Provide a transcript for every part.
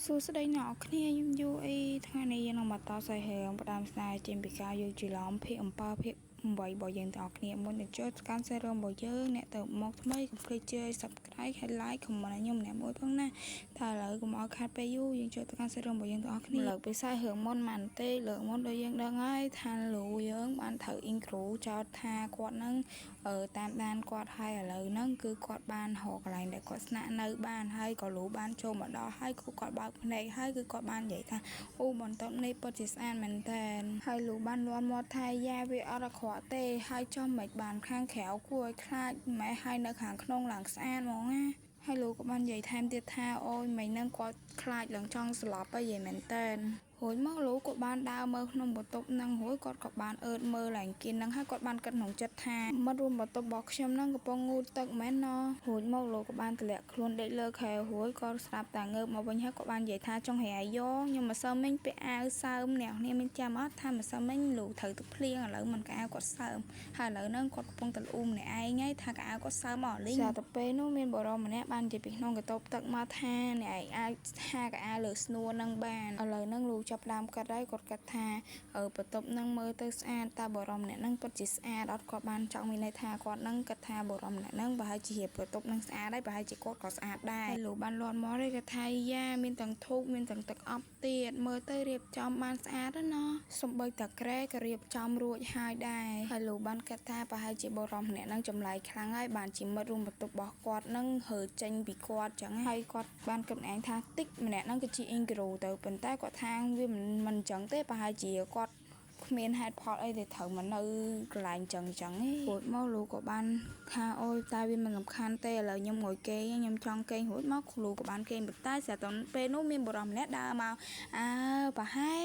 សួស្តីអ្នកគ្នាខ្ញុំយូអីថ្ងៃនេះយើងនឹងមកតសាយរឿងផ្ដើមស្នេហ៍ចេញពីការយល់ច្រឡំភាគអំពើភាគ8របស់យើងទាំងអស់គ្នាមុននឹងចូលកាន់សាយរឿងរបស់យើងអ្នកទៅមកថ្មីកុំភ្លេចជួយ Subscribe ហើយ Like Comment ឲ្យខ្ញុំម្នាក់មួយផងណាតែឥឡូវកុំឲ្យខាត់ពេលយូរយើងចូលទៅកាន់សាយរឿងរបស់យើងទាំងអស់គ្នាលើកពីសាយរឿងមុនមិនទេលើកមុនដូចយើងដឹងហើយថាលោកយើងបានត្រូវអ៊ីងគ្រូចោទថាគាត់នឹងតាមដានគាត់ហើយឥឡូវហ្នឹងគឺគាត់បានរកកន្លែងដែលគាត់ស្នាក់នៅបានហើយក៏លោកបានចូលមកដល់ហើយគាត់បើកភ្នែកហើយគឺគាត់បាននិយាយថាអូបន្ទាប់នេះពិតជាស្អាតមែនតើហើយលោកបានលាន់មាត់ថាយ៉ាវាអត់អាក្រក់ទេហើយចុះមិនបានខាងក្រៅគួរឲ្យខ្លាចម៉ែហើយនៅខាងក្នុងឡើងស្អាតហ្មងណាហើយលោកក៏បាននិយាយថែមទៀតថាអូយមិននឹងគាត់ខ្លាចឡើងចង់ស្លាប់អីយ៉ាងមែនតើរួចមកលោកក៏បានដើរមើលក្នុងបន្ទប់ហ្នឹងរួចគាត់ក៏បានអឺតមើលឡើងគៀនហ្នឹងហើយគាត់បានគិតក្នុងចិត្តថាមិត្តរួមបន្ទប់របស់ខ្ញុំហ្នឹងកំពុងងូតទឹកមែនណរួចមកលោកក៏បានទម្លាក់ខ្លួនដេកលើខែរួចគាត់ស្រាប់តែងើបមកវិញហើយគាត់បាននិយាយថាចង់ហៅអាយ៉ខ្ញុំមិនសើមិញពាក់អាវសើមអ្នកនេះមានចាំអត់ថាមិនសើមិញលោកត្រូវទឹកភ្លៀងឥឡូវមិនកៅអៅគាត់សើមហើយឥឡូវហ្នឹងគាត់កំពុងតែល្អូមម្នាក់ឯងហើយថាកៅអៅគាត់សើមអស់លីងតែពេលនោះមានបរិមម្នាក់បាននិយាយពីក្នុងកន្ទប់ទឹកមកថាអ្នកឯងអាចថាកៅអៅលើស្នួរហ្នឹងបានឥឡូវហ្នឹងលោកចាប់ដើមគាត់ហើយគាត់គិតថាបន្ទប់ហ្នឹងមើលទៅស្អាតតែបរិមម្នាក់ហ្នឹងពិតជាស្អាតអត់គាត់បានចង់មានន័យថាគាត់ហ្នឹងគិតថាបរិមម្នាក់ហ្នឹងប្រហែលជាបន្ទប់ហ្នឹងស្អាតហើយប្រហែលជាគាត់ក៏ស្អាតដែរហើយលោកបានលាន់មកគាត់ថាយ៉ាមានទាំងធូបមានទាំងទឹកអប់ទៀតមើលទៅរៀបចំបានស្អាតណាស់សំបីតាក្រែក៏រៀបចំរួចហើយដែរហើយលោកបានគិតថាប្រហែលជាបរិមម្នាក់ហ្នឹងចម្លែកខ្លាំងហើយបានជាមិត្តរួមបន្ទប់របស់គាត់ហ្នឹងហើចេញពីគាត់ចឹងហើយគាត់បានគិតឯងថាតិចម្នាក់ហ្នឹងគឺជាអ៊ីងគ្រូទៅប៉ុន្តែគាត់ថាវាមិនចឹងទេប្រហែលជាគាត់គ្មានហេតុផលអីដែលត្រូវមកនៅកន្លែងចឹងឯងរួចមកលោកក៏បានថាអូយតែវាមិនសំខាន់ទេឥឡូវខ្ញុំងុយគេងខ្ញុំចង់គេងរួចមកលោកក៏បានគេងបន្តែស្រាប់តែពេលនោះមានបរិមម្នាក់ដើរមកប្រហែល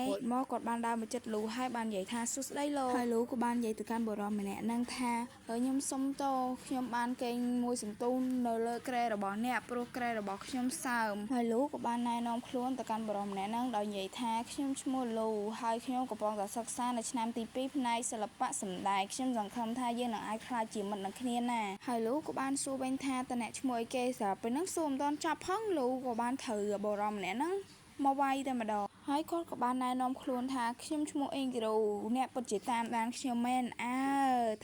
រួចមកគាត់បានដើរមកចិត្តលោកហើយបាននិយាយថាសួស្ដីលោកហើយលោកក៏បាននិយាយទៅកាន់បរិមម្នាក់ហ្នឹងថាខ្ញុំសុំតោខ្ញុំបានគេងមួយសន្ទូននៅលើគ្រែរបស់អ្នកព្រោះគ្រែរបស់ខ្ញុំសើមហើយលោកក៏បានណែនាំខ្លួនទៅកាន់បរិមម្នាក់ហ្នឹងដោយនិយាយថាខ្ញុំឈ្មោះលូហើយខ្ញុំកំពុងតែសិក្សានៅឆ្នាំទី2ផ្នែកសិល្បៈសម្ដែងខ្ញុំសង្ឃឹមថាយើងនឹងអាចខ្លាចជាមិត្តនឹងគ្នាណាហើយលោកក៏បានសួរវិញថាតើអ្នកឈ្មោះអីគេស្រាប់ពេលហ្នឹងសួរមិនទាន់ចប់ផងលោកក៏បានត្រូវបរិមម្នាក់ហ្នឹងមកវាយតែម្ដងហើយគាត់ក៏បានណែនាំខ្លួនថាខ្ញុំឈ្មោះអ៊ីងគ្រូអ្នកពិតជាតាមដានខ្ញុំមែន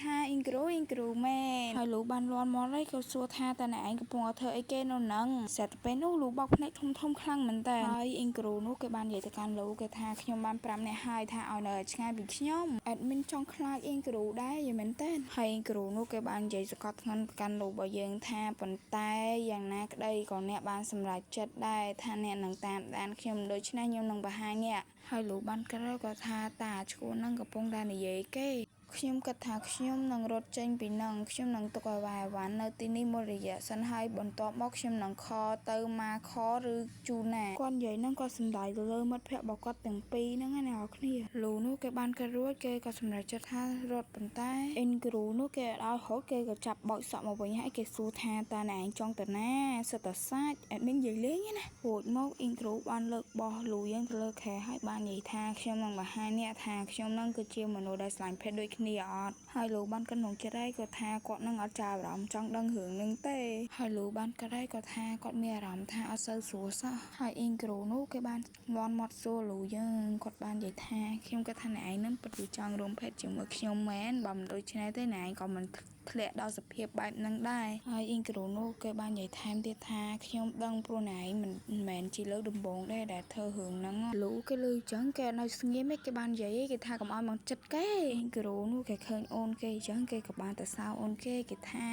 ថាអ៊ីងគ្រូមែនហើយលោកបានលាន់មាត់ហើយក៏សួរថាតើអ្នកឯងកំពុងធ្វើអីគេនៅហ្នឹងស្រាប់តែពេលនោះលោកបោកភ្នែកធំខ្លាំងមែនតើហើយអ៊ីងគ្រូនោះគេបាននិយាយទៅកាន់លោកគេថាខ្ញុំបានប្រាប់អ្នកហើយថាឲ្យនៅឆ្ងាយពីខ្ញុំអេដមីនចង់ខ្លាចអ៊ីងគ្រូដែរយីមែនតើហើយអ៊ីងគ្រូនោះគេបាននិយាយសកត់ធ្ងន់កាន់លោករបស់យើងថាប៉ុន្តែយ៉ាងណាក្តីក៏អ្នកបានសម្រេចចិត្តដែរថាអ្នកនឹងតាមដានខ្ញុំដូច្នេះខ្ញុំនឹងបង្ហាញអ្នកហើយលោកបានក្រោយគាត់ថាតាឈួននឹងកំពុងតែនិយាយគេខ្ញុំគិតថាខ្ញុំនឹងរត់ចេញពីនឹងខ្ញុំនឹងទុកឲ្យវាយវ៉ាន់នៅទីនេះមួយរយៈសិនហើយបន្ទាប់មកខ្ញុំនឹងខទៅមកខឬជូណាគាត់និយាយហ្នឹងគាត់សំដាយទៅលើមិត្តភក្តិរបស់គាត់ទាំងពីរហ្នឹងណាអ្នកគ្នាលោកនោះគេបានគេរួចគេក៏សម្រេចចិត្តថារត់ប៉ុន្តែអ៊ីនគ្រូនោះគេឲ្យហូតគេក៏ចាប់បោចសក់មកវិញហើយគេសួរថាតើអ្នកឯងចង់ទៅណាសិតតែសាច់អេដមីននិយាយលេងណារួចមកអ៊ីនគ្រូបានលើកបោះលូយើងទៅលើខែហើយបាននិយាយថាខ្ញុំនឹងបង្ហាញអ្នកថាខ្ញុំនឹងគឺជាមនុស្សដែលស្រឡាញ់ភេទដូចគ្នាអត់ហើយលោកបានគិតក្នុងចិត្តឯងគាត់ថាគាត់នឹងអត់ចាប់អារម្មណ៍ចង់ដឹងរឿងនឹងទេហើយលោកបានគិតឯងគាត់ថាគាត់មានអារម្មណ៍ថាអត់សូវស្រួលសោះហើយអ៊ីងគ្រូនោះគេបានលាន់មាត់សួរលោកយើងគាត់បាននិយាយថាខ្ញុំគិតថាអ្នកឯងនឹងពិតជាចង់រួមភេទជាមួយខ្ញុំមែនបើមិនដូច្នេះទេអ្នកឯងក៏មិនធ្លាក់ដល់សភាពបែបហ្នឹងដែរហើយអ៊ីងគ្រូនោះគេបាននិយាយថែមទៀតថាខ្ញុំដឹងព្រោះណែឯងមិនមែនជាលើកដំបូងដែរដែលធ្វើរឿងហ្នឹងលោកគេលើអញ្ចឹងគេនៅស្ងៀមគេបាននិយាយគេថាកុំឲ្យមកចិត្តគេអ៊ីងគ្រូនោះគេឃើញអូនគេអញ្ចឹងគេក៏បានទៅសើអូនគេថា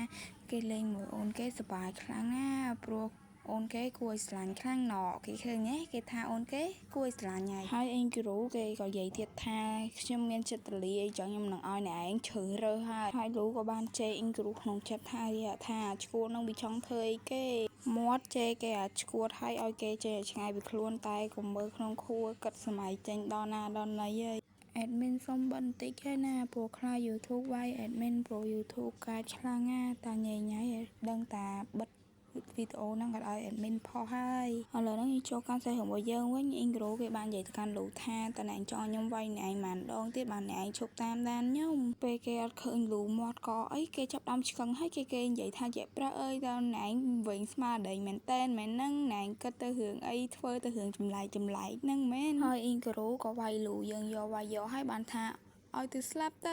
គេលេងមួយអូនគេសប្បាយខ្លាំងណាព្រោះអូនគេគួរឲ្យស្រឡាញ់ខ្លាំងណោគេឃើញគេថាអូនគេគួរឲ្យស្រឡាញ់ហើយអ៊ីងគ្រូគេក៏និយាយទៀតថាខ្ញុំមានចិត្តទលាយចឹងខ្ញុំនឹងឲ្យអ្នកឯងជ្រើសរើសហើយលោកក៏បានជេរអ៊ីងគ្រូក្នុងចិត្តថាឈួតនឹងវាចង់ធ្វើអីគេមាត់ជេរគេឈួតហើយឲ្យគេចេះឆ្ងាយពីខ្លួនតែកុំមើលក្នុងខួរគិតសម័យចេញដល់ណាដល់ណីហើយអេដមីនសុំបន្តិចហើយណាព្រោះខ្លាច YouTube វាយអេដមីនព្រោះ YouTube កាចខ្លាំងណាតាញ៉ៃដឹងតាបិទវីដេអូហ្នឹងក៏ឲ្យ admin ផុសហើយឥឡូវហ្នឹង ចូលកាន់សេះរបស់យើងវិញអ៊ីងក្រូគេបាននិយាយទៅកាន់លូថាតើអ្នកចង់ខ្ញុំវាយអ្នកឯងមិនដងទៀតបានអ្នកឯងឈប់តាមដានខ្ញុំពេលគេអត់ឃើញលូមាត់កអីគេចាប់ដើមឆ្កឹងហើយគេនិយាយថាជាប្រាក់អើយតើអ្នកឯងវិញស្មារតីមែនតែនមែនហ្នឹងអ្នកឯងគិតទៅរឿងអីធ្វើទៅរឿងចម្លែកហ្នឹងមែនហើយអ៊ីងក្រូក៏វាយលូយើងយកហើយបានថាឲ្យទៅស្លាប់ទៅ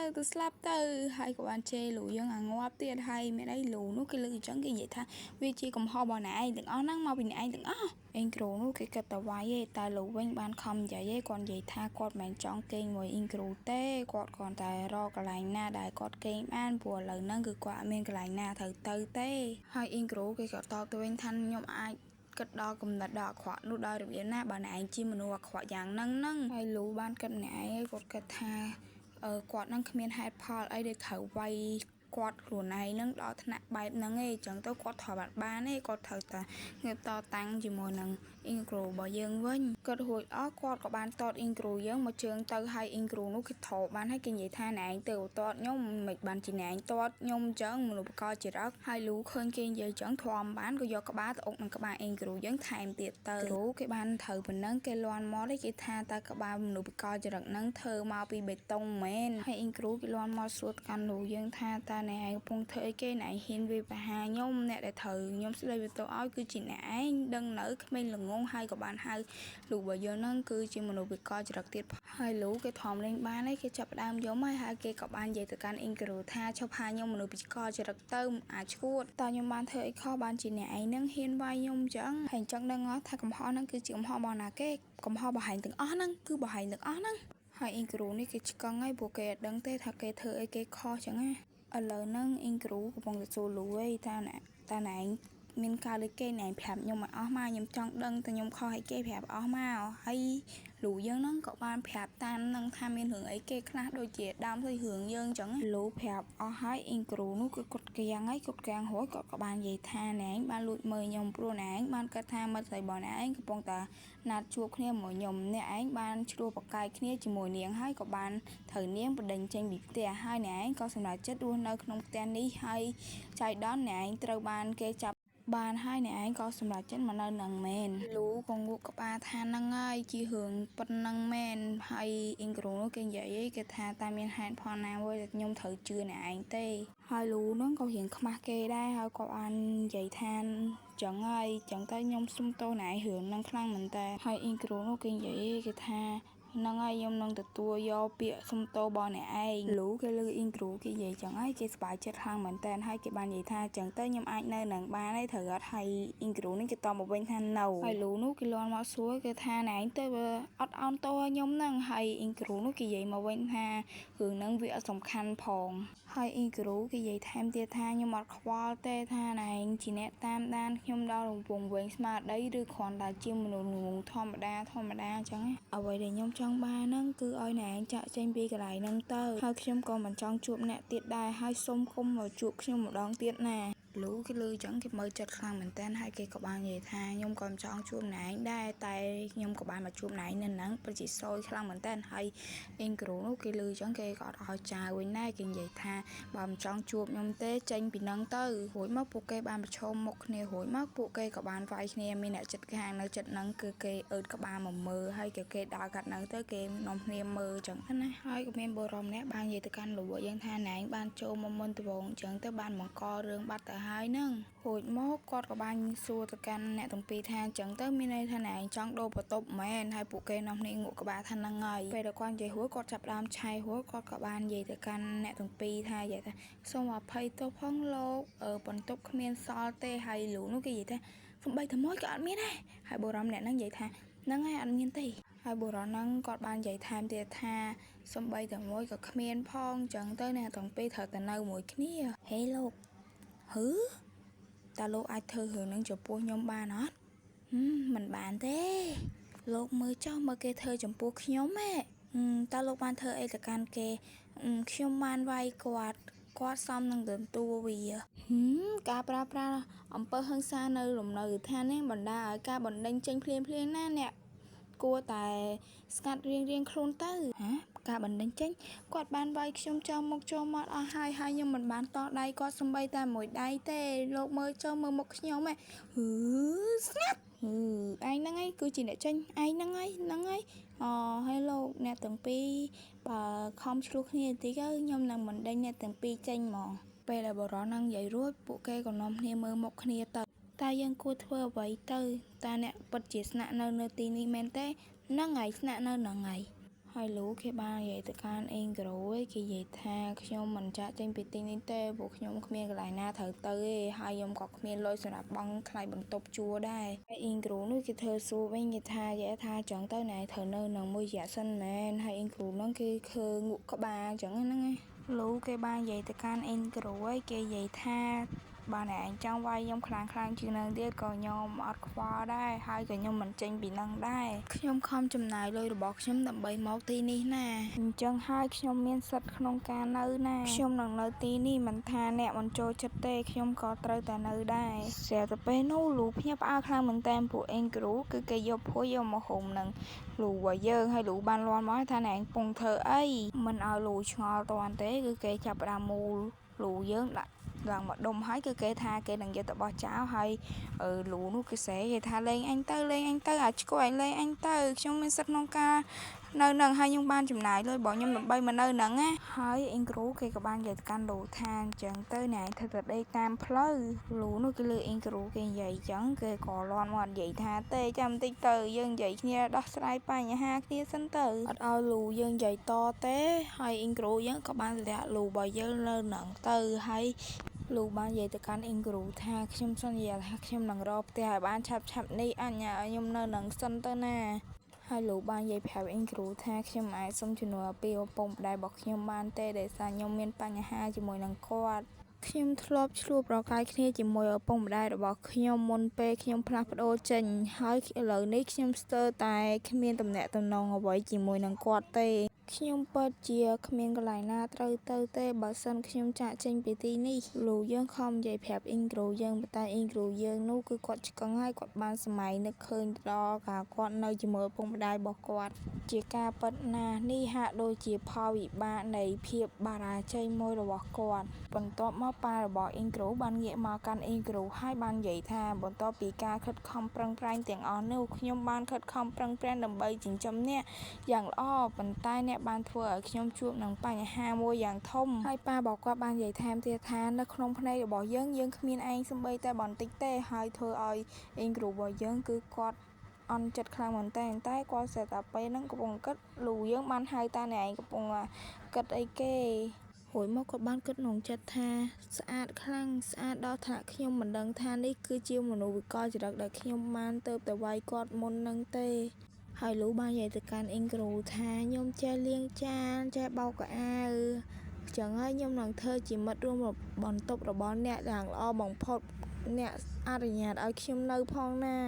ហើយក៏បានជេរលូយើងអាងាប់ទៀតហើយមានអីលូនោះគេលើកអញ្ចឹងគេនិយាយថាវាជាកំហុសរបស់អ្នកឯងទាំងអស់ហ្នឹងមកពីអ្នកឯងទាំងអស់អ៊ីងក្រូនោះគេគិតតែវាយឯតែលូវិញបានខំនិយាយឯគាត់និយាយថាគាត់មិនចង់គេងមួយអ៊ីងក្រូទេគាត់គ្រាន់តែរកកន្លែងណាដែលគាត់គេងបានព្រោះឥឡូវហ្នឹងគឺគាត់អត់មានកន្លែងណាត្រូវទៅទេហើយអ៊ីងក្រូគេក៏តបទៅវិញថាខ្ញុំអាចគិតដល់កំណត់ដល់អាក្រក់នោះដោយរបៀបណាបើអ្នកឯងជាមនុស្សអាក្រក់យ៉ាងហ្នឹងហើយលូបានគិតម្នាក់ឯងគាត់គិតថាគាត់នឹងគ្មានហេតុផលអីដែលត្រូវវាយគាត់ខ្លួនឯងនឹងដល់ថ្នាក់បែបហ្នឹងឯងចឹងទៅគាត់ត្រូវបានទេគាត់ត្រូវតែងើបតតាំងជាមួយនឹងអ៊ីងក្រូរបស់យើងវិញគាត់រួចអស់គាត់ក៏បានតតអ៊ីងក្រូយើងមកជើងទៅហើយអ៊ីងក្រូនោះគេថោបានហើយគេនិយាយថាណែឯងទៅតតខ្ញុំមិនបានជាណែឯងតតខ្ញុំចឹងមនុស្សបកលជារឹកហើយលូឃើញគេនិយាយចឹងធំបានក៏យកក្បាលទៅអុកនឹងក្បាលអ៊ីងក្រូយើងថែមទៀតទៅគ្រូគេបានត្រូវប៉ុណ្ណឹងគេលន់មកទេគេថាតើក្បាលមនុស្សបកលជារឹកហ្នឹងធ្វើមកពីបេតុងមែនហើយអ៊ីងក្រូគេលន់មកសួរកាន់លូយើងថាតើណែឯងកំពុងធ្វើអីគេណែហ៊ានវាបហាខ្ញុំអ្នកដែលត្រូវខ្ញុំស្ដីវាទៅឲ្យគឺជាអ្នកឯងដឹងនៅក្មេងល្ងងហើយក៏បានហៅលូរបស់យើងហ្នឹងគឺជាមនុស្សវិកលចរិតទៀតហើយលូគេធំលេងបានហើយគេចាប់ដើមយកមកហើយគេក៏បាននិយាយទៅកាន់អ៊ីងក្រូថាឈប់ហាខ្ញុំមនុស្សវិកលចរិតទៅអាចឈួតតើខ្ញុំបានធ្វើអីខុសបានជាអ្នកឯងហ្នឹងហ៊ានវាយខ្ញុំចឹងហើយអញ្ចឹងដឹងអត់ថាកំហុសហ្នឹងគឺជាកំហុសរបស់ណាគេកំហុសរបស់ហែងទាំងអស់ហ្នឹងគឺរបស់ហែងទាំងអស់ហ្នឹងហើយអ៊ីងក្រូនេះគេឆ្កឹងហើយពួកគេអត់ដឹងទេថាគេធ្វើអីគេខុសចឹងណាឥឡូវហ្នឹងអ៊ីងក្រូកំពុងទៅសួរលូឯងតើណែឯងមានការលើគេណែប្រាប់ខ្ញុំឲ្យអស់មកខ្ញុំចង់ដឹងតើខ្ញុំខុសឲ្យគេប្រាប់អស់មកហើយលូយើងហ្នឹងក៏បានប្រាប់តាមនឹងថាមានរឿងអីគេខ្លះដូចជាដើមទៅរឿងយើងចឹងលូប្រាប់អស់ហើយអ៊ីងក្រូនោះគឺគាត់កៀងហើយគាត់កៀងរួចគាត់ក៏បាននិយាយថាណែឯងបានលួចមើលខ្ញុំព្រោះណែឯងបានគិតថាមិត្តស្រីរបស់ណែឯងកំពុងតែណាត់ជួបគ្នាមួយខ្ញុំអ្នកឯងបានឆ្លោះប្រកែកគ្នាជាមួយនាងហើយក៏បានត្រូវនាងបដិញចេញពីផ្ទះហើយអ្នកឯងក៏សម្រេចចិត្តរស់នៅក្នុងផ្ទះនេះហើយចៃដន្យអ្នកឯងត្រូវបានគេចាប់បានហើយអ្នកឯងក៏សម្រេចចិត្តមកនៅនឹងមែនលូក៏ងក់ក្បាលថាហ្នឹងហើយជារឿងប៉ុណ្្នឹងមែនហើយអ៊ីងក្រូនោះគេនិយាយគេថាតែមានហេតុផលណាមួយដែលខ្ញុំត្រូវជឿអ្នកឯងទេហើយលូហ្នឹងក៏រៀងខ្មាស់គេដែរហើយក៏បាននិយាយថាចឹងហើយចឹងទៅខ្ញុំសុំទោសអ្នកឯងរឿងហ្នឹងខ្លាំងមែនតើហើយអ៊ីងក្រូនោះគេនិយាយគេថាហ្នឹងហើយខ្ញុំនឹងទទួលយកពាក្យសុំទោសរបស់អ្នកឯងលូគេលើអ៊ីងក្រូគេនិយាយចឹងហើយគេសប្បាយចិត្តខ្លាំងមែនតើហើយគេបាននិយាយថាចឹងទៅខ្ញុំអាចនៅនឹងបានហើយត្រូវអត់ហើយអ៊ីងក្រូនេះគេតបមកវិញថា no ហើយលូនោះគេលន់មកសួរគេថាណែឯងទៅអត់អោនទោសឲ្យខ្ញុំហ្នឹងហើយអ៊ីងក្រូនោះគេនិយាយមកវិញថារឿងហ្នឹងវាអត់សំខាន់ផងហើយអ៊ីងក្រូគេនិយាយថែមទៀតថាខ្ញុំអត់ខ្វល់ទេថាណែឯងជាអ្នកតាមដានខ្ញុំដល់វង្វេងស្មារតីឬគ្រាន់តែជាមនុស្សងងធម្មតាអញ្ចឹងអ្វីដែលខ្ញុំចង់បានហ្នឹងគឺឲ្យអ្នកឯងចាក់ចេញពីកន្លែងហ្នឹងទៅហើយខ្ញុំក៏មិនចង់ជួបអ្នកទៀតដែរហើយសូមគុំមកជួបខ្ញុំម្ដងទៀតណាលូគេលើអញ្ចឹងគេមើលចិត្តខ្លាំងមែនតើហើយគេក៏បាននិយាយថាខ្ញុំក៏មិនចង់ជួបអ្នកឯងដែរតែខ្ញុំក៏បានមកជួបអ្នកឯងនៅហ្នឹងពិតជាសោយខ្លាំងមែនតើហើយអ៊ីងក្រូនោះគេលើអញ្ចឹងគេក៏អត់ឲ្យចៅវិញដែរគេនិយាយថាបើមិនចង់ជួបខ្ញុំទេចេញពីហ្នឹងទៅរួចមកពួកគេបានប្រឈមមុខគ្នារួចមកពួកគេក៏បានវាយគ្នាមានអ្នកចិត្តខាងនៅចិត្តហ្នឹងគឺគេអឺតក្បាលមកមើលហើយគេដើរកាត់ហ្នឹងទៅគេនាំគ្នាមើលអញ្ចឹងណាហើយក៏មានបុរសម្នាក់បាននិយាយទៅកាន់លូយើងថាណែឯងបានចូលមកមុនត្បូងអញ្ចឹងទៅបានបង្ករឿងបាត់ទៅហើយហ្នឹងរួចមកគាត់ក៏បានសួរទៅកាន់អ្នកទាំងពីរថាអញ្ចឹងទៅមានន័យថាណែឯងចង់ដូរបន្ទប់មែនហើយពួកគេនាំគ្នាងក់ក្បាលថាហ្នឹងហើយពេលដែលគាត់និយាយរួចគាត់ចាប់ដើមឆាយរួចគាត់ក៏បាននិយាយទៅកាន់អ្នកទាំងពីរថានិយាយថាសូមអភ័យទោសផងលោកបន្ទប់គ្មានសល់ទេហើយលូនោះគេនិយាយថាសំបីតែមួយក៏អត់មានដែរហើយបុរសម្នាក់ហ្នឹងនិយាយថាហ្នឹងហើយអត់មានទេហើយបុរសហ្នឹងគាត់បាននិយាយថែមទៀតថាសំបីតែមួយក៏គ្មានផងអញ្ចឹងទៅអ្នកទាំងពីរត្រូវតែនៅមួយគ្នាហេលោកហឺតើលោកអាចធ្វើរឿងហ្នឹងចំពោះខ្ញុំបានអត់មិនបានទេលោកមើលចុះមើលគេធ្វើចំពោះខ្ញុំហ៎តើលោកបានធ្វើអីទៅកាន់គេខ្ញុំបានវាយគាត់សមនឹងទទួលវាការប្រើប្រាស់អំពើហិង្សានៅលំនៅដ្ឋាននេះបណ្ដាឲ្យការបណ្ដេញចេញភ្លាមណាអ្នកគួរតែស្ងាត់រៀងខ្លួនទៅការបណ្ដេញចេញគាត់បានវាយខ្ញុំចូលមុខចូលមាត់អស់ហើយខ្ញុំមិនបានតដៃគាត់សំបីតែមួយដៃទេលោកមើលចូលមើលមុខខ្ញុំហ៎ស្ងាត់ ឯងហ្នឹងឯងគឺជាអ្នកចេញឯងហ្នឹងឯងហើយលោកអ្នកទាំងពីរបើខំឆ្លោះគ្នាបន្តិចទៅខ្ញុំនឹងមិនដេញអ្នកទាំងពីរចេញហ្មងពេលដែលបរិះហ្នឹងនិយាយរួចពួកគេក៏នាំគ្នាមើលមុខគ្នាទៅតើយើងគួរធ្វើអ្វីទៅតើអ្នកពិតជាស្នាក់នៅទីនេះមែនទេហ្នឹងហើយស្នាក់នៅហ្នឹងហើយហើយលោកគេបាននិយាយទៅកាន់អេងក្រូឯងគេនិយាយថាខ្ញុំមិនចាក់ចេញពីទីនេះទេព្រោះខ្ញុំគ្មានកន្លែងណាត្រូវទៅទេហើយខ្ញុំក៏គ្មានលុយសម្រាប់បង់ថ្លៃបន្ទប់ជួលដែរហើយអេងក្រូនោះគេធ្វើសួរវិញគេថាចឹងទៅណែត្រូវនៅនឹងមួយរយៈសិនមែនហើយអេងក្រូនោះគេឃើងក់ក្បាលចឹងហ្នឹងឯងលោកគេបាននិយាយទៅកាន់អេងក្រូឯងគេនិយាយថាបើអ្នកឯងចង់វាយខ្ញុំខ្លាំងជាងនឹងទៀតក៏ខ្ញុំអត់ខ្វល់ដែរហើយក៏ខ្ញុំមិនចេញពីនឹងដែរខ្ញុំខំចំណាយលុយរបស់ខ្ញុំដើម្បីមកទីនេះណាអញ្ចឹងហើយខ្ញុំមានសិទ្ធិក្នុងការនៅណាខ្ញុំនឹងនៅទីនេះមិនថាអ្នកមិនចូលចិត្តទេខ្ញុំក៏ត្រូវតែនៅដែរស្រាប់តែពេលនោះលូភ្ញាក់ផ្អើលខ្លាំងមែនតើពួកអេងគ្រូគឺគេយកភួយយកមកហុំនឹងលូឲ្យយើងហើយលូបានលាន់មកថាអ្នកឯងពងធ្វើអីមិនឲ្យលូឆ្ងល់តន់ទេគឺគេចាប់ផ្ដើមមូលលូយើងដាក់ឡើងមកដុំហើយគឺគេថាគេនឹងយកទៅបោះចោលហើយលូនោះគេសេគេថាលេងអញទៅអាឆ្កួយលេងអញទៅខ្ញុំមានសិទ្ធិក្នុងការនៅនឹងហើយខ្ញុំបានចំណាយលុយរបស់ខ្ញុំដើម្បីមកនៅនឹងណាហើយអេងគ្រូគេក៏បាននិយាយទៅកាន់លូថាអញ្ចឹងទៅអ្នកឯងធ្វើទៅដេកតាមផ្លូវលូនោះគេលើអេងគ្រូគេនិយាយអញ្ចឹងគេក៏លាន់មកនិយាយថាទេចាំបន្តិចទៅយើងនិយាយគ្នាដោះស្រាយបញ្ហាគ្នាសិនទៅអត់ឲ្យលូយើងនិយាយតទេហើយអេងគ្រូយើងក៏បានលាក់លូរបស់យើងនៅនឹងទៅហើយលូបាននិយាយទៅកាន់អេងគ្រូថាខ្ញុំសន្យាថាខ្ញុំនឹងរកផ្ទះឲ្យបានឆាប់នេះអញឲ្យខ្ញុំនៅនឹងសិនទៅណាហើយលោកបាននិយាយប្រាប់អេងគ្រូថាខ្ញុំអាចសុំជំនួយពីឪពុកម្ដាយរបស់ខ្ញុំបានទេដែលសារខ្ញុំមានបញ្ហាជាមួយនឹងគាត់ខ្ញុំធ្លាប់ឆ្លោះប្រកែកគ្នាជាមួយឪពុកម្ដាយរបស់ខ្ញុំមុនពេលខ្ញុំផ្លាស់ប្ដូរចេញហើយឥឡូវនេះខ្ញុំស្ទើរតែគ្មានទំនាក់ទំនងអ្វីជាមួយនឹងគាត់ទេខ្ញុំពិតជាគ្មានកន្លែងណាត្រូវទៅទេបើសិនខ្ញុំចាក់ចេញពីទីនេះលោកយើងខំនិយាយប្រាប់អេងគ្រូយើងតែអេងគ្រូយើងនោះគឺគាត់ឆ្កឹងហើយគាត់បានសម័យនឹកឃើញដល់ការគាត់នៅជាមួយឪពុកម្ដាយរបស់គាត់ជាការពិតណាស់នេះហាក់ដូចជាផលវិបាកនៃភាពបរាជ័យមួយរបស់គាត់បន្ទាប់មកប៉ារបស់អេងគ្រូបានងាកមកកាន់អេងគ្រូហើយបាននិយាយថាបន្ទាប់ពីការខិតខំប្រឹងប្រែងទាំងអស់នោះខ្ញុំបានខិតខំប្រឹងប្រែងដើម្បីចិញ្ចឹមអ្នកយ៉ាងល្អប៉ុន្តែអ្នកបានធ្វើឲ្យខ្ញុំជួបនឹងបញ្ហាមួយយ៉ាងធំហើយប៉ារបស់គាត់បាននិយាយថែមទៀតថានៅក្នុងភ្នែករបស់យើងគ្មានឯងសំបីតែបន្តិចទេហើយធ្វើឲ្យអេងគ្រូរបស់យើងគឺគាត់អន់ចិត្តខ្លាំងមែនតើតែគាត់ស្រាប់តែពេលហ្នឹងកំពុងគិតលូយើងបានហៅតាអ្នកឯងកំពុងគិតអីគេរួចមកគាត់បានគិតក្នុងចិត្តថាស្អាតខ្លាំងស្អាតដល់ថ្នាក់ខ្ញុំមិនដឹងថានេះគឺជាមនុស្សវិកលចរិតដែលខ្ញុំបានទៅវាយគាត់មុននឹងទេហើយលូបាននិយាយទៅកាន់អេងគ្រូថាខ្ញុំចេះលាងចានចេះបោកកៅអៅចឹងហើយខ្ញុំនឹងធ្វើជាមិត្តរួមបន្ទប់របស់អ្នកយ៉ាងល្អបំផុតអ្នកអនុញ្ញាតឲ្យខ្ញុំនៅផងណា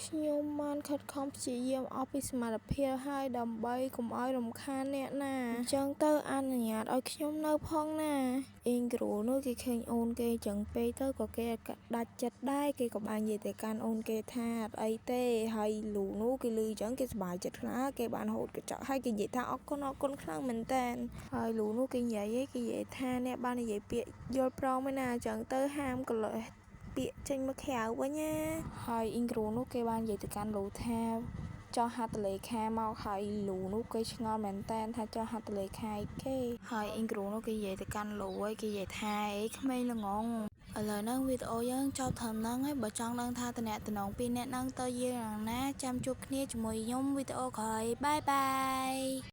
ខ្ញុំបានខិតខំព្យាយាមអស់ពីសមត្ថភាពហើយដើម្បីកុំឲ្យរំខានអ្នកណាអញ្ចឹងទៅអនុញ្ញាតឲ្យខ្ញុំនៅផងណាអេងគ្រូនោះគេឃើញអូនគេចឹងពេកទៅក៏គេដាច់ចិត្តដែរគេក៏បាននិយាយទៅកាន់អូនគេថាអត់អីទេហើយលូនោះគេឮចឹងគេសប្បាយចិត្តខ្លាំងគេបានហូតកញ្ចក់ហើយគេនិយាយថាអរគុណខ្លាំងមែនតើហើយលូនោះគេនិយាយថាអ្នកបាននិយាយពាក្យយល់ព្រមឯណាអញ្ចឹងទៅហាមកលេសពាក្យចេញមកក្រៅវិញណាហើយអ៊ីងគ្រូនោះគេបាននិយាយទៅកាន់លូថាចោះហត្ថលេខាមកហើយលូនោះគេឆ្ងល់មែនតើថាចោះហត្ថលេខាគេហើយអ៊ីងគ្រូនោះគេនិយាយទៅកាន់លូហើយគេនិយាយថាអីក្មេងល្ងងឥឡូវហ្នឹងវីដេអូយើងចប់ត្រឹមហ្នឹងហើយបើចង់ដឹងថាតំណែងពីអ្នកហ្នឹងទៅយើងយ៉ាងណាចាំជួបគ្នាជាមួយខ្ញុំវីដេអូក្រោយបាយបាយ